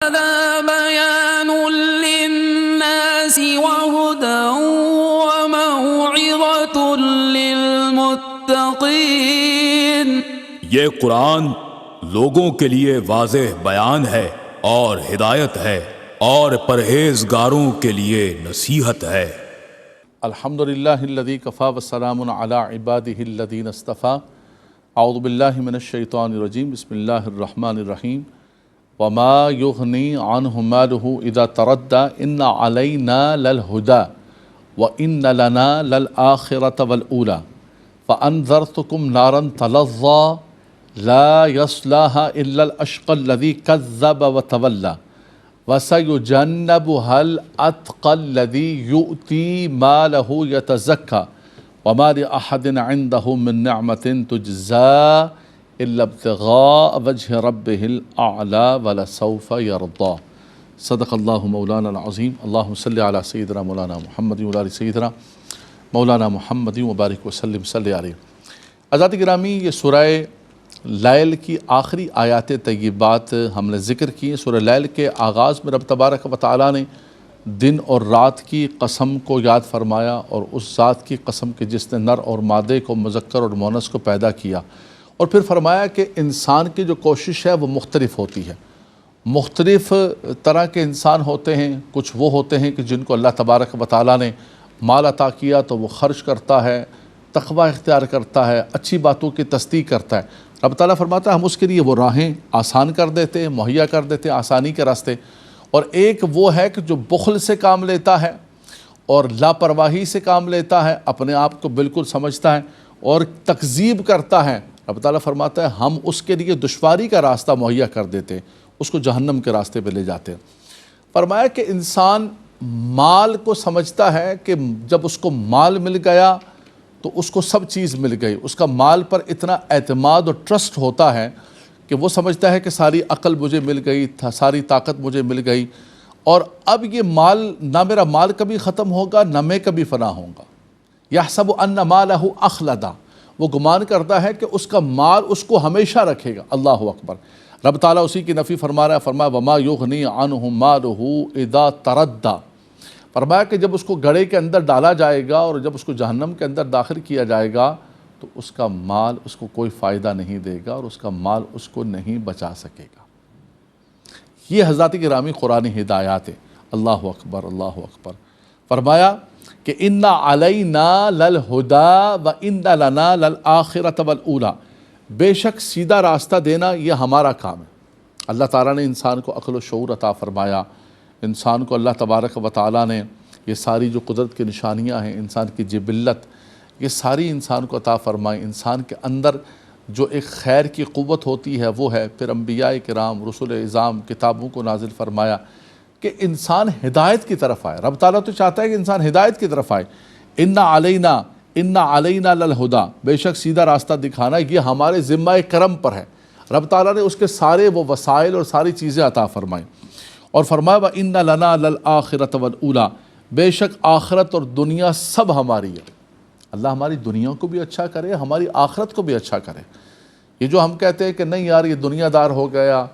هذا بيان للناس وهدى وموعظة للمتقين۔ یہ قرآن لوگوں کے لیے واضح بیان ہے اور ہدایت ہے اور پرہیزگاروں کے لیے نصیحت ہے۔ الحمدللہ الذی کفا والسلام علی عبادہ الذین اصطفیٰ۔ اعوذ باللہ من الشیطان الرجیم، بسم اللہ الرحمن الرحیم۔ وما یغنی عنہ مالہ اذا تردى ان علینا للہدی وان لنا للآخرۃ والأولی فانذرتکم نارا تلظی لا یصلاها الا الاشقی الذی کذب وتولی وَسَيُجَنَّبُهَا الْأَتْقَى الَّذِي يُؤْتِي مَالَهُ يَتَزَكَّى وَمَا لِأَحَدٍ عِنْدَهُ مِنْ نِعْمَةٍ تُجْزَى إِلَّا ابْتِغَاءَ وَجْهِ رَبِّهِ الْأَعْلَى وَلَسَوْفَ يَرْضَى۔ صدق اللہ مولانا العظیم۔ اللہم صلی علی سیدنا مولانا محمد وعلی سیدنا مولانا محمد وبارک وسلم صلی علیہ۔ حضرات گرامی، یہ سورہ لیل کی آخری آیات طیبات ہم نے ذکر کی۔ سورہ لیل کے آغاز میں رب تبارک و تعالیٰ نے دن اور رات کی قسم کو یاد فرمایا، اور اس ذات کی قسم کہ جس نے نر اور مادے کو، مذکر اور مؤنث کو پیدا کیا، اور پھر فرمایا کہ انسان کی جو کوشش ہے وہ مختلف ہوتی ہے۔ مختلف طرح کے انسان ہوتے ہیں۔ کچھ وہ ہوتے ہیں کہ جن کو اللہ تبارک و تعالیٰ نے مال عطا کیا تو وہ خرچ کرتا ہے، تقوی اختیار کرتا ہے، اچھی باتوں کی تصدیق کرتا ہے۔ رب تعالیٰ فرماتا ہے ہم اس کے لیے وہ راہیں آسان کر دیتے ہیں، مہیا کر دیتے ہیں آسانی کے راستے۔ اور ایک وہ ہے کہ جو بخل سے کام لیتا ہے اور لاپرواہی سے کام لیتا ہے، اپنے آپ کو بالکل سمجھتا ہے اور تکذیب کرتا ہے۔ رب تعالیٰ فرماتا ہے ہم اس کے لیے دشواری کا راستہ مہیا کر دیتے ہیں، اس کو جہنم کے راستے پہ لے جاتے ہیں۔ فرمایا کہ انسان مال کو سمجھتا ہے کہ جب اس کو مال مل گیا تو اس کو سب چیز مل گئی۔ اس کا مال پر اتنا اعتماد اور ٹرسٹ ہوتا ہے کہ وہ سمجھتا ہے کہ ساری عقل مجھے مل گئی، ساری طاقت مجھے مل گئی، اور اب یہ مال، نہ میرا مال کبھی ختم ہوگا نہ میں کبھی فنا ہوں گا۔ یحسب ان مالہ اخلدا، وہ گمان کرتا ہے کہ اس کا مال اس کو ہمیشہ رکھے گا۔ اللہ اکبر۔ رب تعالیٰ اسی کی نفی فرما رہا ہے، فرمایا وما یغنی عنہ مالہ اذا تردى۔ فرمایا کہ جب اس کو گڑھے کے اندر ڈالا جائے گا اور جب اس کو جہنم کے اندر داخل کیا جائے گا تو اس کا مال اس کو کوئی فائدہ نہیں دے گا اور اس کا مال اس کو نہیں بچا سکے گا۔ یہ حضرات گرامی قرآنی ہدایات ہے۔ اللہ اکبر، اللہ اکبر۔ فرمایا کہ ان علینا للہدی وان لنا للآخرۃ والأولی، بے شک سیدھا راستہ دینا یہ ہمارا کام ہے۔ اللہ تعالیٰ نے انسان کو عقل و شعور عطا فرمایا، انسان کو اللہ تبارک و تعالیٰ نے یہ ساری جو قدرت کی نشانیاں ہیں، انسان کی جبلت، یہ ساری انسان کو عطا فرمائی۔ انسان کے اندر جو ایک خیر کی قوت ہوتی ہے وہ ہے۔ پھر انبیاء کرام، رسول اعظام، کتابوں کو نازل فرمایا کہ انسان ہدایت کی طرف آئے۔ رب تعالیٰ تو چاہتا ہے کہ انسان ہدایت کی طرف آئے۔ ان علینا للہدی، بے شک سیدھا راستہ دکھانا یہ ہمارے ذمہ کرم پر ہے۔ رب تعالیٰ نے اس کے سارے وہ وسائل اور ساری چیزیں عطا فرمائیں، اور فرمایا وَإِنَّ لَنَا لَلْآخِرَةَ وَالْأُولَى، بے شک آخرت اور دنیا سب ہماری ہے۔ اللہ ہماری دنیا کو بھی اچھا کرے، ہماری آخرت کو بھی اچھا کرے۔ یہ جو ہم کہتے ہیں کہ نہیں یار یہ دنیا دار ہو گیا،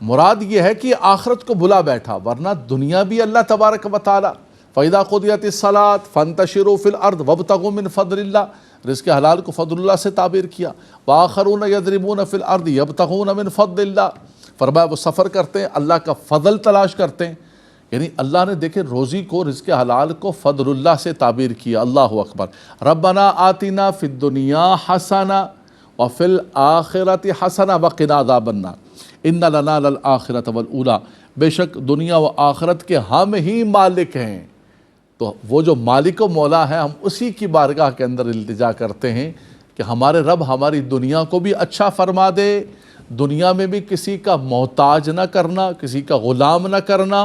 مراد یہ ہے کہ یہ آخرت کو بھلا بیٹھا، ورنہ دنیا بھی اللہ تبارک و تعالی فَإِذَا قُضِيَتِ الصَّلَاةُ فَانتَشِرُوا فِي الْأَرْضِ وَابْتَغُوا مِنْ فَضْلِ اللَّهِ، رزق حلال کو فضل اللہ سے تعبیر کیا۔ وَآخَرُونَ يَضْرِبُونَ فِي الْأَرْضِ يَبْتَغُونَ مِنْ فَضْلِ اللَّهِ، فرمایا وہ سفر کرتے ہیں، اللہ کا فضل تلاش کرتے ہیں۔ یعنی اللہ نے دیکھیں روزی کو، رزق حلال کو فضل اللہ سے تعبیر کیا۔ اللہ اکبر۔ ربنا آتنا فی الدنیا حسنہ وفی الآخرۃ حسنہ وقنا عذاب النار ان لنا للآخرۃ والأولی، بے شک دنیا و آخرت کے ہم ہی مالک ہیں۔ تو وہ جو مالک و مولا ہے، ہم اسی کی بارگاہ کے اندر التجا کرتے ہیں کہ ہمارے رب ہماری دنیا کو بھی اچھا فرما دے، دنیا میں بھی کسی کا محتاج نہ کرنا، کسی کا غلام نہ کرنا،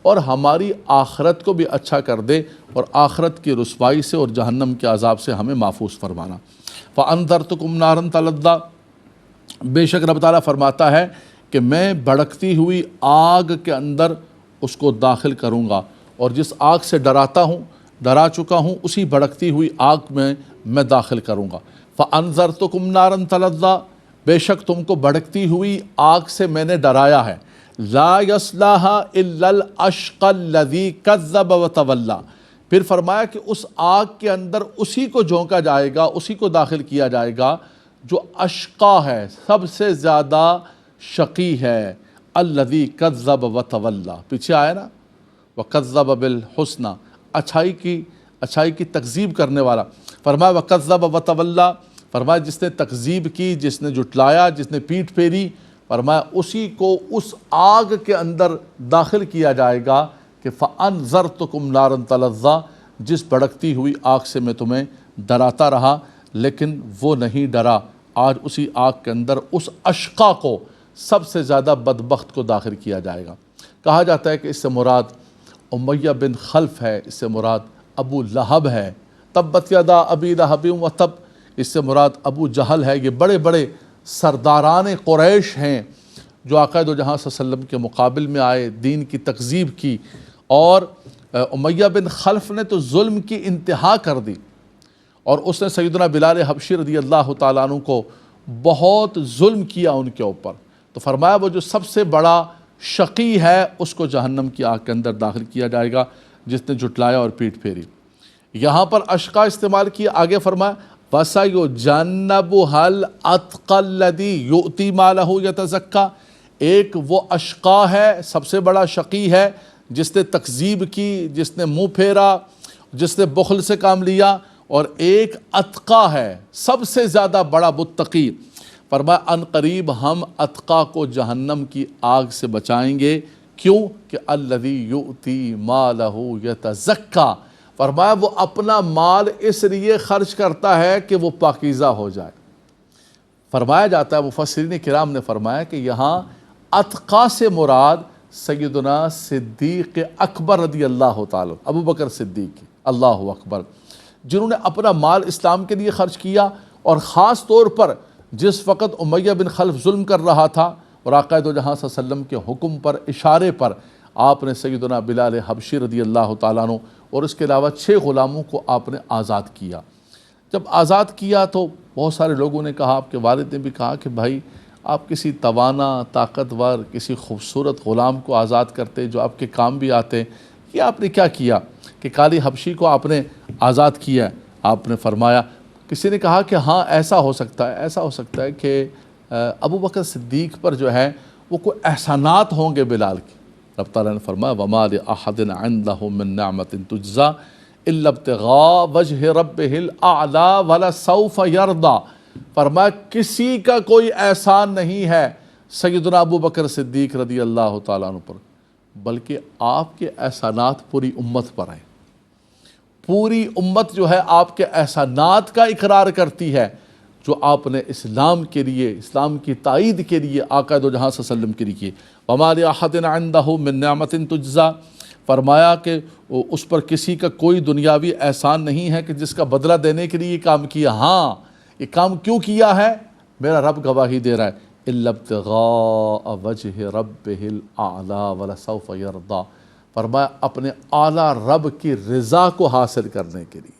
اور ہماری آخرت کو بھی اچھا کر دے، اور آخرت کی رسوائی سے اور جہنم کے عذاب سے ہمیں محفوظ فرمانا۔ فَأَنذَرْتُكُمْ نَارًا تَلَظَّىٰ، بے شک رب تعالیٰ فرماتا ہے کہ میں بھڑکتی ہوئی آگ کے اندر اس کو داخل کروں گا، اور جس آگ سے ڈراتا ہوں، ڈرا چکا ہوں، اسی بھڑکتی ہوئی آگ میں داخل کروں گا۔ فَأَنذَرْتُكُمْ نَارًا تَلَظَّىٰ، بے شک تم کو بھڑکتی ہوئی آگ سے میں نے ڈرایا ہے۔ لا یصلاھا الا الاشقی الذی کذب وتولی، پھر فرمایا کہ اس آگ کے اندر اسی کو جھونکا جائے گا، اسی کو داخل کیا جائے گا جو اشقا ہے، سب سے زیادہ شقی ہے، الذی کذب وتولی، پیچھے آیا نا وکذب بالحسنی، اچھائی کی تکذیب کرنے والا، فرمایا وکذب وتولی، فرمایا جس نے تکذیب کی، جس نے جھٹلایا، جس نے پیٹھ پھیری، فرمایا اسی کو اس آگ کے اندر داخل کیا جائے گا کہ فَأَنذَرْتُكُمْ نَارًا تَلَظَّىٰ، جس بھڑکتی ہوئی آگ سے میں تمہیں ڈراتا رہا، لیکن وہ نہیں ڈرا۔ آج اسی آگ کے اندر اس اشقا کو، سب سے زیادہ بدبخت کو داخل کیا جائے گا۔ کہا جاتا ہے کہ اس سے مراد امیہ بن خلف ہے، اس سے مراد ابو لہب ہے، تبت یدا ابی لہب وتب، اس سے مراد ابو جہل ہے۔ یہ بڑے بڑے سرداران قریش ہیں جو آقا دو جہاں صلی اللہ علیہ وسلم کے مقابل میں آئے، دین کی تکذیب کی، اور امیہ بن خلف نے تو ظلم کی انتہا کر دی، اور اس نے سیدنا بلال حبشی رضی اللہ تعالیٰ عنہ کو بہت ظلم کیا ان کے اوپر۔ تو فرمایا وہ جو سب سے بڑا شقی ہے اس کو جہنم کی آگ کے اندر داخل کیا جائے گا، جس نے جھٹلایا اور پیٹھ پھیری۔ یہاں پر اشقا استعمال کیا، آگے فرمایا وَسَيُجَنَّبُهَا الْأَتْقَى الَّذِي يُؤْتِي مَالَهُ يَتَزَكَّىٰ، ایک وہ اشقا ہے، سب سے بڑا شقی ہے، جس نے تکذیب کی، جس نے منہ پھیرا، جس نے بخل سے کام لیا، اور ایک اتقا ہے، سب سے زیادہ بڑا متقی۔ فرمایا ان قریب ہم اتقا کو جہنم کی آگ سے بچائیں گے، کیوں کہ الذی یؤتی مالہ یتزکیٰ، فرمایا وہ اپنا مال اس لیے خرچ کرتا ہے کہ وہ پاکیزہ ہو جائے۔ فرمایا جاتا ہے، مفسرین کرام نے فرمایا کہ یہاں اتقا سے مراد سیدنا صدیق اکبر رضی اللہ تعالیٰ، ابو بکر صدیق، اللہ اکبر، جنہوں نے اپنا مال اسلام کے لیے خرچ کیا، اور خاص طور پر جس وقت امیہ بن خلف ظلم کر رہا تھا، اور آقا دو جہاں صلی اللہ علیہ وسلم کے حکم پر، اشارے پر، آپ نے سیدنا بلال حبشی رضی اللہ تعالیٰ عنہ اور اس کے علاوہ 6 غلاموں کو آپ نے آزاد کیا۔ جب آزاد کیا تو بہت سارے لوگوں نے کہا، آپ کے والد نے بھی کہا کہ بھائی آپ کسی توانا، طاقتور، کسی خوبصورت غلام کو آزاد کرتے جو آپ کے کام بھی آتے، یہ آپ نے کیا کیا کہ کالی حبشی کو آپ نے آزاد کیا؟ آپ نے فرمایا، کسی نے کہا کہ ہاں ایسا ہو سکتا ہے کہ ابو بکر صدیق پر جو ہے وہ کوئی احسانات ہوں گے بلال کی۔ رب تعالیٰ نے فرمایا وَمَا لِأَحَدٍ عِنْدَهُ مِن نِعْمَةٍ تُجْزَىٰ إِلَّا ابْتِغَاءَ وَجْهِ رَبِّهِ الْأَعْلَىٰ وَلَسَوْفَ يَرْضَىٰ، فرمایا کسی کا کوئی احسان نہیں ہے سیدنا ابو بکر صدیق رضی اللہ تعالیٰ عنہ پر، بلکہ آپ کے احسانات پوری امت پر ہیں۔ پوری امت جو ہے آپ کے احسانات کا اقرار کرتی ہے جو آپ نے اسلام کے لیے، اسلام کی تائید کے لیے آقا دو جہاں صلی اللہ علیہ وسلم کے لیے وَمَا لِأَحَدٍ عِنْدَهُ مِن نِعْمَةٍ تُجْزَىٰ، فرمایا کہ اس پر کسی کا کوئی دنیاوی احسان نہیں ہے کہ جس کا بدلہ دینے کے لیے یہ کام کیا۔ ہاں یہ کام کیوں کیا ہے میرا رب گواہی دے رہا ہے، إِلَّا ابْتِغَاءَ وَجْهِ رَبِّهِ الْأَعْلَىٰ وَلَسَوْفَ يَرْضَىٰ، فرمایا اپنے اعلیٰ رب کی رضا کو حاصل کرنے کے لیے،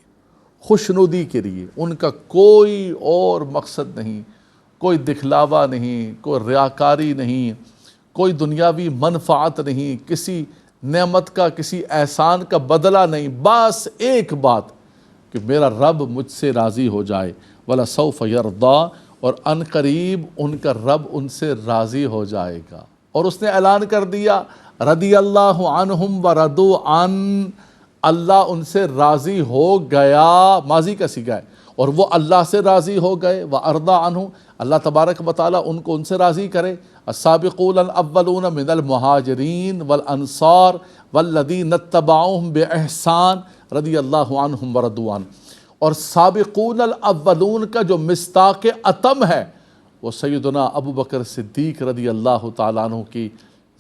خوشنودی کے لیے، ان کا کوئی اور مقصد نہیں، کوئی دکھلاوا نہیں، کوئی ریاکاری نہیں، کوئی دنیاوی منفعت نہیں، کسی نعمت کا، کسی احسان کا بدلہ نہیں، بس ایک بات کہ میرا رب مجھ سے راضی ہو جائے، وَلَسَوْفَ يَرْضَىٰ، اور ان قریب ان کا رب ان سے راضی ہو جائے گا۔ اور اس نے اعلان کر دیا رضی اللہ عنہم ورضوا عنہ، اللہ ان سے راضی ہو گیا، ماضی کا صیغہ ہے، اور وہ اللہ سے راضی ہو گئے، وَأَرْضَىٰ عَنْهُ، اللہ تبارک و تعالیٰ ان کو ان سے راضی کرے۔ السابقون الاولون من المہاجرین والانصار والذین اتبعوہم بإحسان رضی اللہ عنہم ورضوا عنہ، اور سابقون الاولون کا جو مصداق اتم ہے وہ سیدنا ابو بکر صدیق رضی اللہ تعالیٰ عنہ کی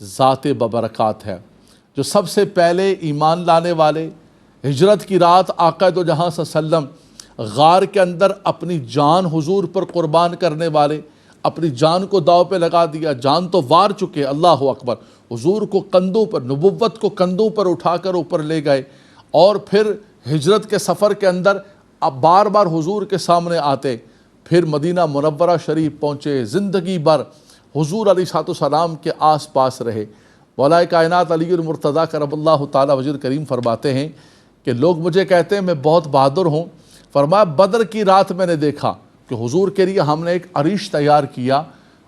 ذات ببرکات ہے، جو سب سے پہلے ایمان لانے والے، ہجرت کی رات آقا دو جہاں صلی اللہ علیہ وسلم غار کے اندر اپنی جان حضور پر قربان کرنے والے، اپنی جان کو داؤ پہ لگا دیا، جان تو وار چکے، اللہ اکبر، حضور کو کندھوں پر، نبوت کو کندھوں پر اٹھا کر اوپر لے گئے، اور پھر ہجرت کے سفر کے اندر اب بار بار حضور کے سامنے آتے، پھر مدینہ منورہ شریف پہنچے، زندگی بھر حضور علیہ السلام کے آس پاس رہے۔ مولا کائنات علی المرتضیٰ کرم اللہ تعالیٰ وجہ کریم فرماتے ہیں کہ لوگ مجھے کہتے ہیں میں بہت بہادر ہوں، فرمایا بدر کی رات میں نے دیکھا کہ حضور کے لیے ہم نے ایک عریش تیار کیا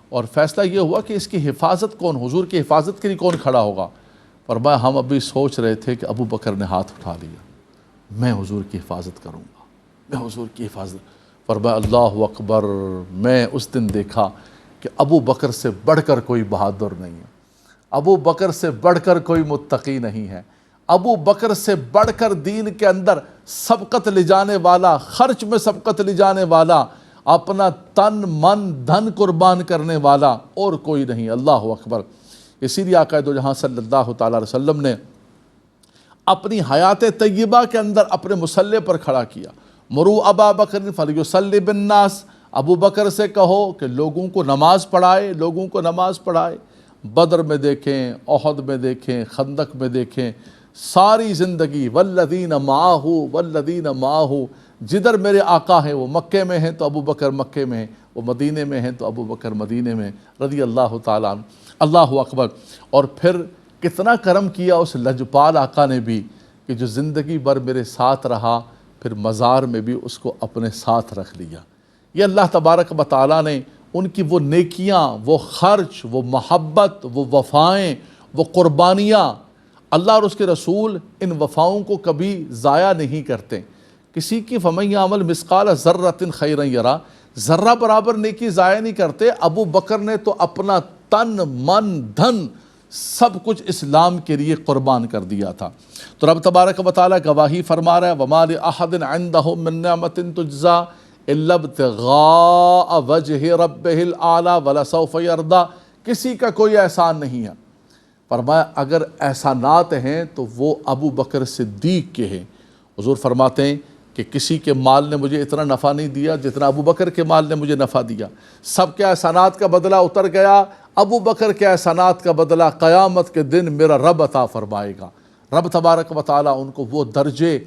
اور فیصلہ یہ ہوا کہ اس کی حفاظت کون، حضور کی حفاظت کے لیے کون کھڑا ہوگا؟ فرمایا ہم ابھی سوچ رہے تھے کہ ابو بکر نے ہاتھ اٹھا لیا، میں حضور کی حفاظت کروں گا، میں حضور کی حفاظت۔ فرمایا اللہ اکبر، میں اس دن دیکھا کہ ابو بکر سے بڑھ کر کوئی بہادر نہیں ہے، ابو بکر سے بڑھ کر کوئی متقی نہیں ہے، ابو بکر سے بڑھ کر دین کے اندر سبقت لے جانے والا، خرچ میں سبقت لے جانے والا، اپنا تن من دھن قربان کرنے والا اور کوئی نہیں۔ اللہ اکبر۔ اسی لیے آقا دو جہاں صلی اللہ تعالیٰ علیہ وسلم نے اپنی حیات طیبہ کے اندر اپنے مصلی پر کھڑا کیا، مرو ابا بکر فلیصلی بالناس، ابو بکر سے کہو کہ لوگوں کو نماز پڑھائے، لوگوں کو نماز پڑھائے۔ بدر میں دیکھیں، احد میں دیکھیں، خندق میں دیکھیں، ساری زندگی والذین معاہ والذین معاہ، جدھر میرے آقا ہیں وہ مکے میں ہیں تو ابو بکر مکے میں ہیں، وہ مدینے میں ہیں تو ابو بکر مدینے میں، رضی اللہ تعالیٰ عنہ۔ اللہ اکبر۔ اور پھر کتنا کرم کیا اس لجپال آقا نے بھی کہ جو زندگی بھر میرے ساتھ رہا، پھر مزار میں بھی اس کو اپنے ساتھ رکھ لیا۔ یہ اللہ تبارک و تعالیٰ نے ان کی وہ نیکیاں، وہ خرچ، وہ محبت، وہ وفائیں، وہ قربانیاں، اللہ اور اس کے رسول ان وفاؤں کو کبھی ضائع نہیں کرتے۔ کسی کی فَمَن يَعْمَلْ مِثْقَالَ ذَرَّةٍ خَيْرًا يَرَهُ، ذرہ برابر نیکی ضائع نہیں کرتے۔ ابو بکر نے تو اپنا تن من دھن سب کچھ اسلام کے لیے قربان کر دیا تھا۔ تو رب تبارک و تعالیٰ گواہی فرما رہا ہے وَمَا لِأَحَدٍ عِندَهُ مِن نِعْمَةٍ تُجْزَىٰ إِلَّا ابْتِغَاءَ وَجْهِ رَبِّهِ الْأَعْلَىٰ وَلَسَوْفَ يَرْضَىٰ، کسی کا کوئی احسان نہیں ہے۔ فرمایا اگر احسانات ہیں تو وہ ابو بکر صدیق کے ہیں۔ حضور فرماتے ہیں کہ کسی کے مال نے مجھے اتنا نفع نہیں دیا جتنا ابو بکر کے مال نے مجھے نفع دیا۔ سب کے احسانات کا بدلہ اتر گیا، ابو بکر کے احسانات کا بدلہ قیامت کے دن میرا رب عطا فرمائے گا۔ رب تبارک و تعالیٰ ان کو وہ درجے،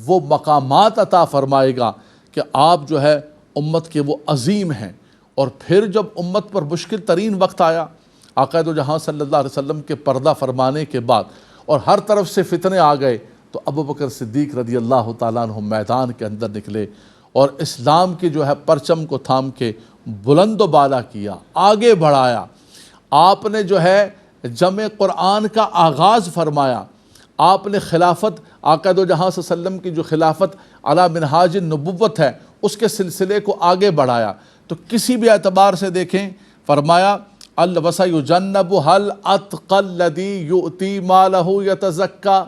وہ مقامات عطا فرمائے گا کہ آپ جو ہے امت کے وہ عظیم ہیں۔ اور پھر جب امت پر مشکل ترین وقت آیا، آقا دو جہاں صلی اللہ علیہ وسلم کے پردہ فرمانے کے بعد اور ہر طرف سے فتنے آ گئے، تو ابو بکر صدیق رضی اللہ تعالیٰ عنہ میدان کے اندر نکلے اور اسلام کی جو ہے پرچم کو تھام کے بلند و بالا کیا، آگے بڑھایا۔ آپ نے جو ہے جمع قرآن کا آغاز فرمایا، آپ نے خلافت، آقا دو جہاں صلی اللہ علیہ وسلم کی جو خلافت علی منہاج النبوت ہے اس کے سلسلے کو آگے بڑھایا۔ تو کسی بھی اعتبار سے دیکھیں، فرمایا وَسَيُجَنَّبُهَا الْأَتْقَى الَّذِي يُؤْتِي مَالَهُ يَتَزَكَّىٰ،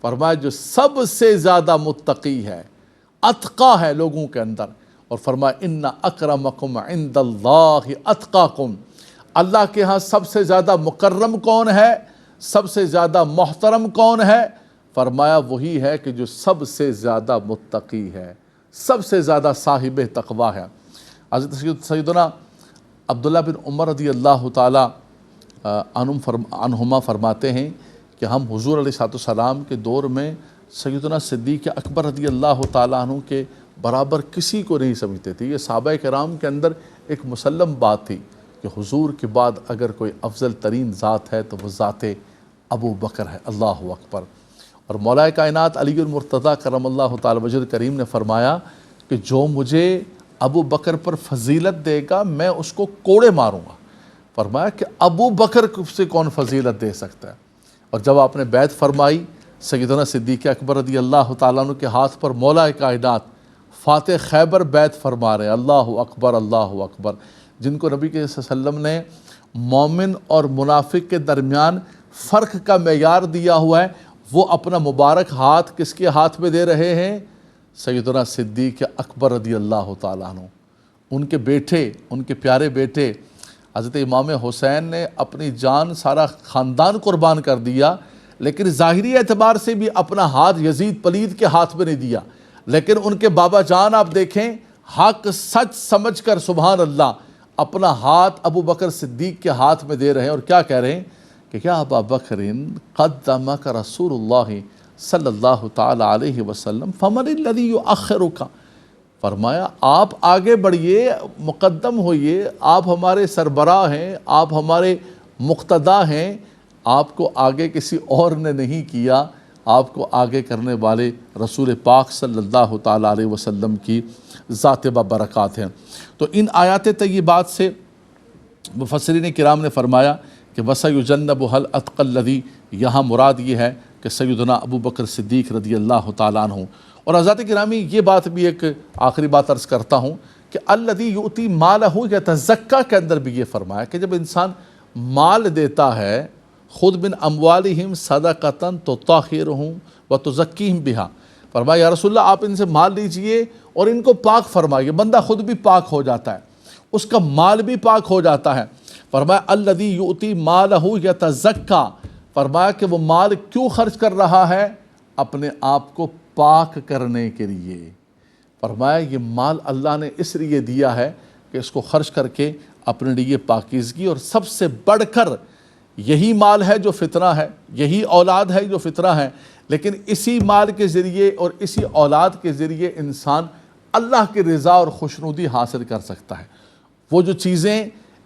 فرمایا جو سب سے زیادہ متقی ہے، اتقیٰ ہے لوگوں کے اندر۔ اور فرمایا اِنَّ أَكْرَمَكُمْ عِندَ اللَّهِ أَتْقَاكُمْ، اللہ کے ہاں سب سے زیادہ مکرم کون ہے، سب سے زیادہ محترم کون ہے؟ فرمایا وہی ہے کہ جو سب سے زیادہ متقی ہے، سب سے زیادہ صاحب تقویٰ ہے۔ حضرت سیدنا عبداللہ بن عمر رضی اللہ تعالیٰ عنہما فرماتے ہیں کہ ہم حضور علیہ السلام کے دور میں سیدنا صدیق اکبر رضی اللہ تعالیٰ عنہ کے برابر کسی کو نہیں سمجھتے تھے۔ یہ صحابہ کرام کے اندر ایک مسلم بات تھی کہ حضور کے بعد اگر کوئی افضل ترین ذات ہے تو وہ ذات ابو بکر ہے۔ اللہ اکبر۔ اور مولا کائنات علی المرتضیٰ کرم اللہ تعالیٰ وجہ کریم نے فرمایا کہ جو مجھے ابو بکر پر فضیلت دے گا میں اس کو کوڑے ماروں گا۔ فرمایا کہ ابو بکر سے کون فضیلت دے سکتا ہے؟ اور جب آپ نے بیعت فرمائی، سیدنا صدیق اکبر رضی اللہ تعالیٰ عنہ کے ہاتھ پر مولا کائنات فاتح خیبر بیعت فرما رہے ہیں۔ اللہ اکبر، اللہ اکبر۔ جن کو نبی کے صلی اللہ علیہ وسلم نے مومن اور منافق کے درمیان فرق کا معیار دیا ہوا ہے، وہ اپنا مبارک ہاتھ کس کے ہاتھ میں دے رہے ہیں؟ سیدنا صدیق اکبر رضی اللہ تعالیٰ عنہ۔ ان کے بیٹے، ان کے پیارے بیٹے حضرت امام حسین نے اپنی جان، سارا خاندان قربان کر دیا، لیکن ظاہری اعتبار سے بھی اپنا ہاتھ یزید پلید کے ہاتھ میں نہیں دیا، لیکن ان کے بابا جان آپ دیکھیں حق سچ سمجھ کر سبحان اللہ اپنا ہاتھ ابو بکر صدیق کے ہاتھ میں دے رہے ہیں، اور کیا کہہ رہے ہیں کہ کیا ابا بکر قدمک رسول اللہ صلی اللہ تعالی علیہ وسلم فمن الذی یؤخرک، فرمایا آپ آگے بڑھیے، مقدم ہوئیے، آپ ہمارے سربراہ ہیں، آپ ہمارے مقتدا ہیں، آپ کو آگے کسی اور نے نہیں کیا، آپ کو آگے کرنے والے رسول پاک صلی اللہ تعالیٰ علیہ وسلم کی ذات بابرکات ہیں۔ تو ان آیات طیبات سے مفسرین کرام نے فرمایا کہ وَسَيُجَنَّبُهَا الْأَتْقَى الَّذِي، یہاں مراد یہ ہے کہ سیدنا ابو بکر صدیق رضی اللہ تعالیٰ عنہ۔ اور حضرات گرامی یہ بات بھی ایک آخری بات عرض کرتا ہوں کہ الَّذِي يُؤْتِي مَالَهُ يَتَزَكَّى کے اندر بھی یہ فرمایا کہ جب انسان مال دیتا ہے، خود من اموالہم صدقۃ تطہرہم وتزکیہم بہا، فرمایا یا رسول اللہ آپ ان سے مال لیجئے اور ان کو پاک فرمائیے، بندہ خود بھی پاک ہو جاتا ہے، اس کا مال بھی پاک ہو جاتا ہے۔ فرمایا الذی یؤتی مالہ یتزکا، فرمایا کہ وہ مال کیوں خرچ کر رہا ہے؟ اپنے آپ کو پاک کرنے کے لیے۔ فرمایا یہ مال اللہ نے اس لیے دیا ہے کہ اس کو خرچ کر کے اپنے لیے پاکیزگی، اور سب سے بڑھ کر یہی مال ہے جو فطرہ ہے، یہی اولاد ہے جو فطرہ ہے، لیکن اسی مال کے ذریعے اور اسی اولاد کے ذریعے انسان اللہ کی رضا اور خوشنودی حاصل کر سکتا ہے۔ وہ جو چیزیں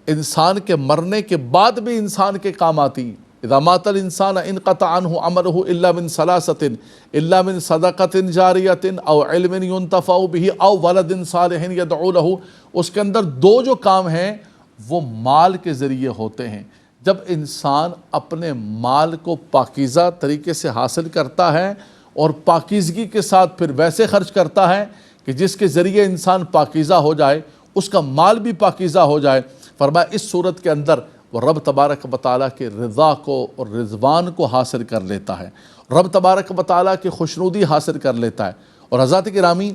انسان کے مرنے کے بعد بھی انسان کے کام آتی ہیں، اذا مات الانسان انقطع عنہ عملہ الا من ثلاثۃ الا من صدقۃ جاریۃ او علم ينتفع به او ولد صالح يدعو له، اس کے اندر دو جو کام ہیں وہ مال کے ذریعے ہوتے ہیں۔ جب انسان اپنے مال کو پاکیزہ طریقے سے حاصل کرتا ہے اور پاکیزگی کے ساتھ پھر ویسے خرچ کرتا ہے کہ جس کے ذریعے انسان پاکیزہ ہو جائے، اس کا مال بھی پاکیزہ ہو جائے، فرمایا اس صورت کے اندر وہ رب تبارک و تعالیٰ کے رضا کو اور رضوان کو حاصل کر لیتا ہے، رب تبارک و تعالیٰ کی خوشنودی حاصل کر لیتا ہے۔ اور حضرات گرامی،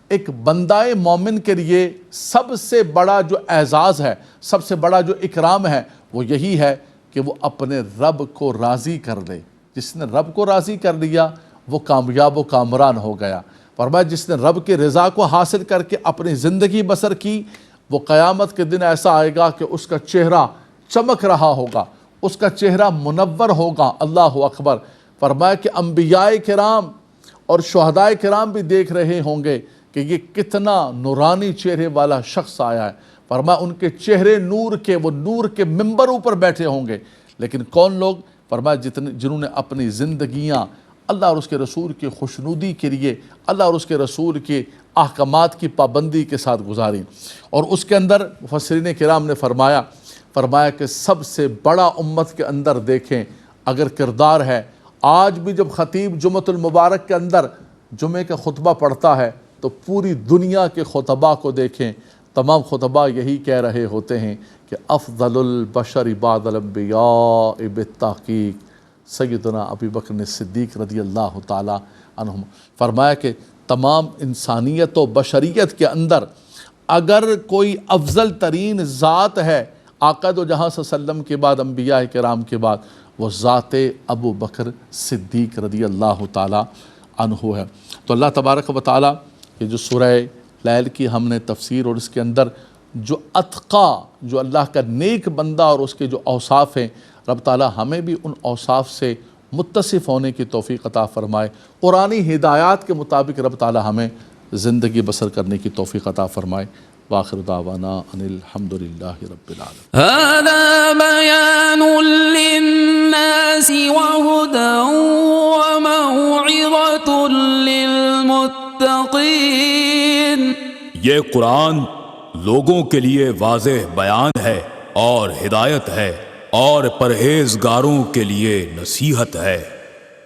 ایک بندہ مومن کے لیے سب سے بڑا جو اعزاز ہے، سب سے بڑا جو اکرام ہے، وہ یہی ہے کہ وہ اپنے رب کو راضی کر لے۔ جس نے رب کو راضی کر لیا وہ کامیاب و کامران ہو گیا۔ فرمایا جس نے رب کے رضا کو حاصل کر کے اپنی زندگی بسر کی، وہ قیامت کے دن ایسا آئے گا کہ اس کا چہرہ چمک رہا ہوگا، اس کا چہرہ منور ہوگا۔ اللہ اکبر۔ فرمایا کہ انبیاء کرام اور شہداء کرام بھی دیکھ رہے ہوں گے کہ یہ کتنا نورانی چہرے والا شخص آیا ہے۔ فرمایا ان کے چہرے نور کے، وہ نور کے ممبر اوپر بیٹھے ہوں گے، لیکن کون لوگ؟ فرمایا جنہوں نے اپنی زندگیاں اللہ اور اس کے رسول کی خوشنودی کے لیے، اللہ اور اس کے رسول کے احکامات کی پابندی کے ساتھ گزاری۔ اور اس کے اندر مفسرین کرام نے فرمایا کہ سب سے بڑا امت کے اندر دیکھیں اگر کردار ہے، آج بھی جب خطیب جمعۃ المبارک کے اندر جمعے کا خطبہ پڑھتا ہے تو پوری دنیا کے خطباء کو دیکھیں، تمام خطباء یہی کہہ رہے ہوتے ہیں کہ افضل البشر بعد الانبیاء بالتحقیق سیدنا ابی بکر صدیق رضی اللہ تعالی عنہم۔ فرمایا کہ تمام انسانیت و بشریت کے اندر اگر کوئی افضل ترین ذات ہے آقا دو جہاں صلی اللہ علیہ وسلم کے بعد، انبیاء کرام کے بعد، وہ ذات ابو بکر صدیق رضی اللہ تعالی عنہ ہے۔ تو اللہ تبارک و تعالی یہ جو سورہ لیل کی ہم نے تفسیر اور اس کے اندر جو اتقا، جو اللہ کا نیک بندہ اور اس کے جو اوصاف ہیں، رب تعالی ہمیں بھی ان اوصاف سے متصف ہونے کی توفیق عطا فرمائے، قرآنی ہدایات کے مطابق رب تعالی ہمیں زندگی بسر کرنے کی توفیق عطا فرمائے۔ وآخر دعوانا ان الحمد للہ رب العالمین۔ هذا بيان للناس وهدى وموعظة للمتقين۔ یہ قرآن لوگوں کے لیے واضح بیان ہے اور ہدایت ہے اور پرہیزگاروں کے لیے نصیحت ہے۔